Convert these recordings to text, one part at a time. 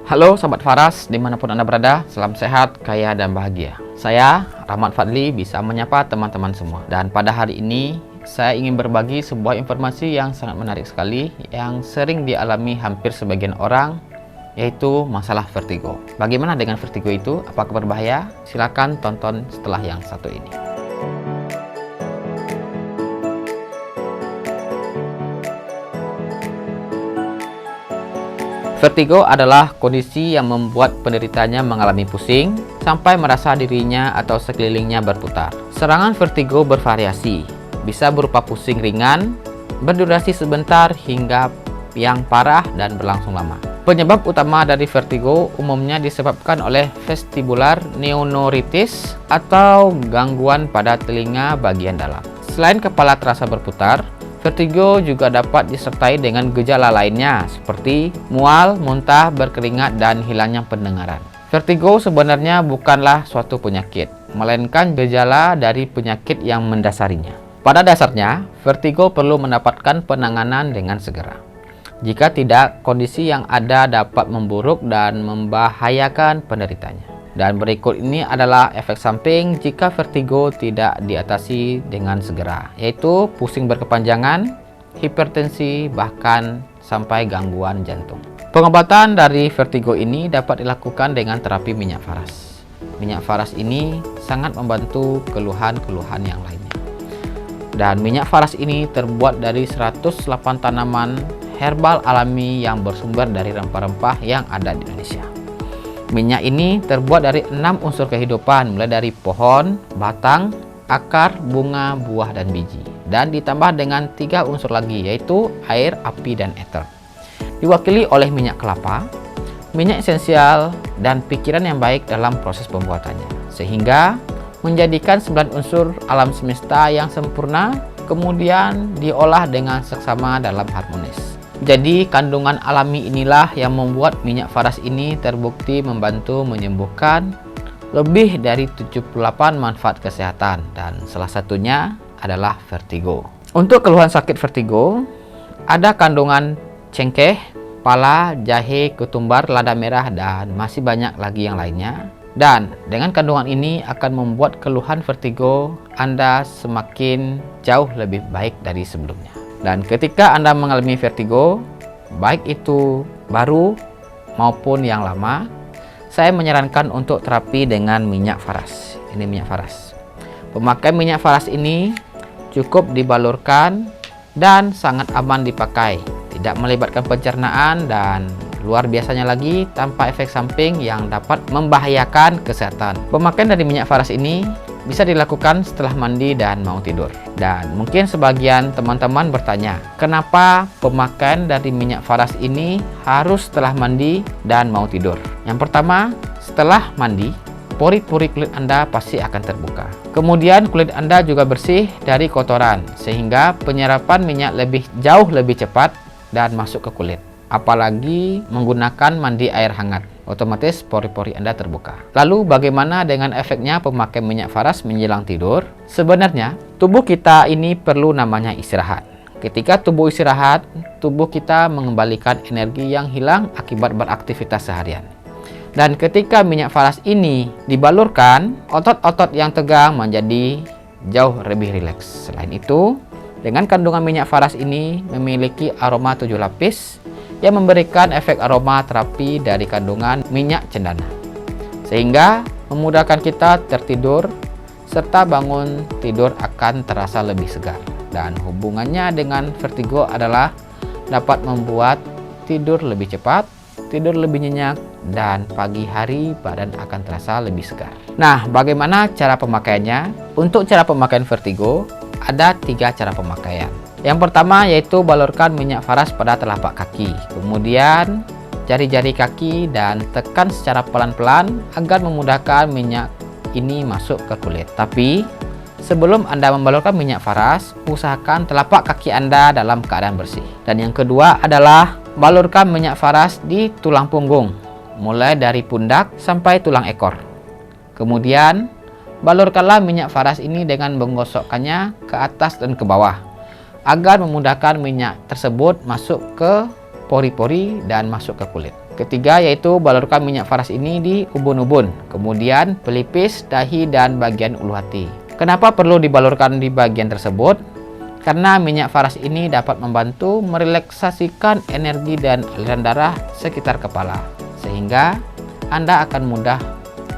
Halo Sobat Faras, dimanapun Anda berada, salam sehat, kaya, dan bahagia. Saya, Rahmat Fadli, bisa menyapa teman-teman semua. Dan pada hari ini, saya ingin berbagi sebuah informasi yang sangat menarik sekali, yang sering dialami hampir sebagian orang, yaitu masalah vertigo. Bagaimana dengan vertigo itu? Apakah berbahaya? Silakan tonton setelah yang satu ini. Vertigo adalah kondisi yang membuat penderitanya mengalami pusing sampai merasa dirinya atau sekelilingnya berputar. Serangan vertigo bervariasi, bisa berupa pusing ringan, berdurasi sebentar hingga yang parah dan berlangsung lama. Penyebab utama dari vertigo umumnya disebabkan oleh vestibular neuronitis atau gangguan pada telinga bagian dalam. Selain kepala terasa berputar, vertigo juga dapat disertai dengan gejala lainnya seperti mual, muntah, berkeringat, dan hilangnya pendengaran. Vertigo sebenarnya bukanlah suatu penyakit, melainkan gejala dari penyakit yang mendasarinya. Pada dasarnya, vertigo perlu mendapatkan penanganan dengan segera. Jika tidak, kondisi yang ada dapat memburuk dan membahayakan penderitanya. Dan berikut ini adalah efek samping jika vertigo tidak diatasi dengan segera, yaitu pusing berkepanjangan, hipertensi, bahkan sampai gangguan jantung. Pengobatan dari vertigo ini dapat dilakukan dengan terapi minyak faras. Minyak faras ini sangat membantu keluhan-keluhan yang lainnya. Dan minyak faras ini terbuat dari 108 tanaman herbal alami yang bersumber dari rempah-rempah yang ada di Indonesia. Minyak ini terbuat dari 6 unsur kehidupan, mulai dari pohon, batang, akar, bunga, buah, dan biji. Dan ditambah dengan 3 unsur lagi, yaitu air, api, dan ether. Diwakili oleh minyak kelapa, minyak esensial, dan pikiran yang baik dalam proses pembuatannya. Sehingga menjadikan 9 unsur alam semesta yang sempurna, kemudian diolah dengan seksama dalam harmonis. Jadi kandungan alami inilah yang membuat minyak faras ini terbukti membantu menyembuhkan lebih dari 78 manfaat kesehatan, dan salah satunya adalah vertigo. Untuk keluhan sakit vertigo, ada kandungan cengkeh, pala, jahe, ketumbar, lada merah, dan masih banyak lagi yang lainnya. Dan dengan kandungan ini akan membuat keluhan vertigo Anda semakin jauh lebih baik dari sebelumnya. Dan ketika Anda mengalami vertigo, baik itu baru maupun yang lama, saya menyarankan untuk terapi dengan minyak faras. Ini minyak faras. Pemakaian minyak faras ini cukup dibalurkan dan sangat aman dipakai. Tidak melibatkan pencernaan dan luar biasanya lagi tanpa efek samping yang dapat membahayakan kesehatan. Pemakaian dari minyak faras ini bisa dilakukan setelah mandi dan mau tidur. Dan mungkin sebagian teman-teman bertanya, kenapa pemakaian dari minyak faras ini harus setelah mandi dan mau tidur? Yang pertama, setelah mandi, pori-pori kulit Anda pasti akan terbuka. Kemudian kulit Anda juga bersih dari kotoran, sehingga penyerapan minyak jauh lebih cepat dan masuk ke kulit. Apalagi menggunakan mandi air hangat, otomatis pori-pori Anda terbuka. Lalu bagaimana dengan efeknya pemakaian minyak faras menjelang tidur? Sebenarnya tubuh kita ini perlu namanya istirahat. Ketika tubuh istirahat, tubuh kita mengembalikan energi yang hilang akibat beraktivitas seharian. Dan ketika minyak faras ini dibalurkan, otot-otot yang tegang menjadi jauh lebih rileks. Selain itu, dengan kandungan minyak faras ini memiliki aroma 7 lapis yang memberikan efek aroma terapi dari kandungan minyak cendana, sehingga memudahkan kita tertidur serta bangun tidur akan terasa lebih segar. Dan hubungannya dengan vertigo adalah dapat membuat tidur lebih cepat, tidur lebih nyenyak, dan pagi hari badan akan terasa lebih segar. Nah, bagaimana cara pemakaiannya? Untuk cara pemakaian vertigo ada 3 cara pemakaian. Yang pertama yaitu balurkan minyak faras pada telapak kaki, kemudian jari-jari kaki, dan tekan secara pelan-pelan agar memudahkan minyak ini masuk ke kulit. Tapi sebelum Anda membalurkan minyak faras, usahakan telapak kaki Anda dalam keadaan bersih. Dan yang kedua adalah balurkan minyak faras di tulang punggung, mulai dari pundak sampai tulang ekor. Kemudian balurkanlah minyak faras ini dengan menggosokkannya ke atas dan ke bawah, agar memudahkan minyak tersebut masuk ke pori-pori dan masuk ke kulit. Ketiga yaitu balurkan minyak faras ini di ubun-ubun, kemudian pelipis, dahi, dan bagian ulu hati. Kenapa perlu dibalurkan di bagian tersebut? Karena minyak faras ini dapat membantu merelaksasikan energi dan aliran darah sekitar kepala, sehingga Anda akan mudah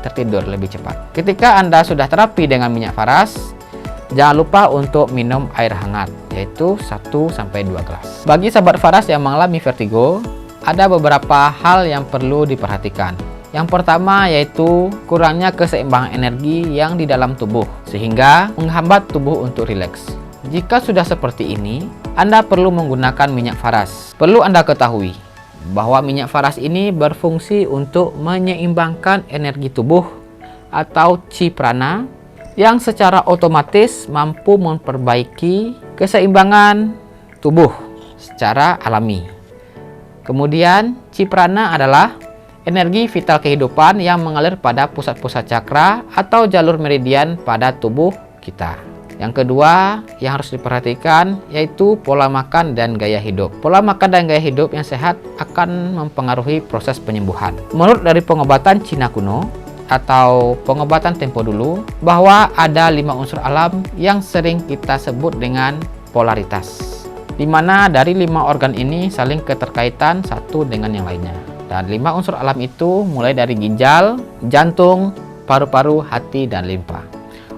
tertidur lebih cepat. Ketika Anda sudah terapi dengan minyak faras, jangan lupa untuk minum air hangat, yaitu 1-2 gelas. Bagi sahabat faras yang mengalami vertigo, ada beberapa hal yang perlu diperhatikan. Yang pertama yaitu kurangnya keseimbangan energi yang di dalam tubuh, sehingga menghambat tubuh untuk rileks. Jika sudah seperti ini, Anda perlu menggunakan minyak faras. Perlu Anda ketahui bahwa minyak faras ini berfungsi untuk menyeimbangkan energi tubuh atau chi prana yang secara otomatis mampu memperbaiki keseimbangan tubuh secara alami. Kemudian, chi prana adalah energi vital kehidupan yang mengalir pada pusat-pusat cakra atau jalur meridian pada tubuh kita. Yang kedua yang harus diperhatikan yaitu pola makan dan gaya hidup. Pola makan dan gaya hidup yang sehat akan mempengaruhi proses penyembuhan. Menurut dari pengobatan Cina kuno atau pengobatan tempo dulu, bahwa ada 5 unsur alam yang sering kita sebut dengan polaritas, di mana dari 5 organ ini saling keterkaitan satu dengan yang lainnya. Dan 5 unsur alam itu mulai dari ginjal, jantung, paru-paru, hati, dan limpa.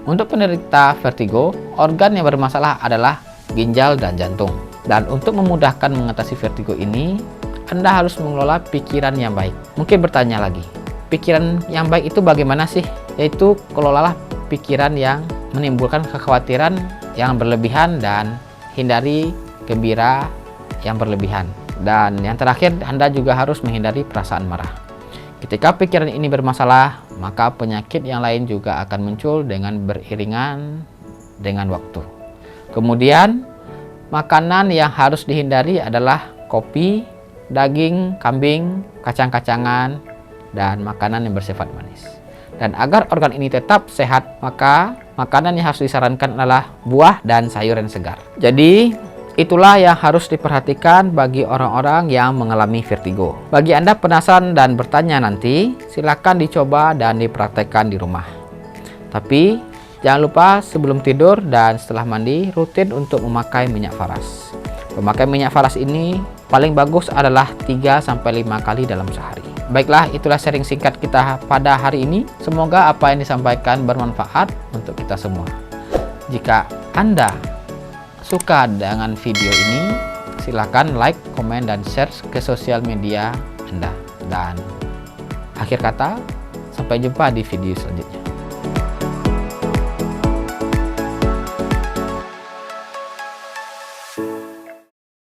Untuk penderita vertigo, organ yang bermasalah adalah ginjal dan jantung. Dan untuk memudahkan mengatasi vertigo ini, Anda harus mengelola pikiran yang baik. Mungkin bertanya lagi, pikiran yang baik itu bagaimana sih? Yaitu kelolalah pikiran yang menimbulkan kekhawatiran yang berlebihan dan hindari gembira yang berlebihan. Dan yang terakhir, Anda juga harus menghindari perasaan marah. Ketika pikiran ini bermasalah, maka penyakit yang lain juga akan muncul dengan beriringan dengan waktu. Kemudian, makanan yang harus dihindari adalah kopi, daging kambing, kacang-kacangan, dan makanan yang bersifat manis. Dan agar organ ini tetap sehat, maka makanan yang harus disarankan adalah buah dan sayuran segar. Jadi, itulah yang harus diperhatikan bagi orang-orang yang mengalami vertigo. Bagi Anda penasaran dan bertanya nanti, silakan dicoba dan dipraktekkan di rumah. Tapi, jangan lupa sebelum tidur dan setelah mandi, rutin untuk memakai minyak faras. Pemakaian minyak faras ini paling bagus adalah 3-5 kali dalam sehari. Baiklah, itulah sharing singkat kita pada hari ini. Semoga apa yang disampaikan bermanfaat untuk kita semua. Jika Anda suka dengan video ini, silakan like, komen, dan share ke sosial media Anda. Dan akhir kata, sampai jumpa di video selanjutnya.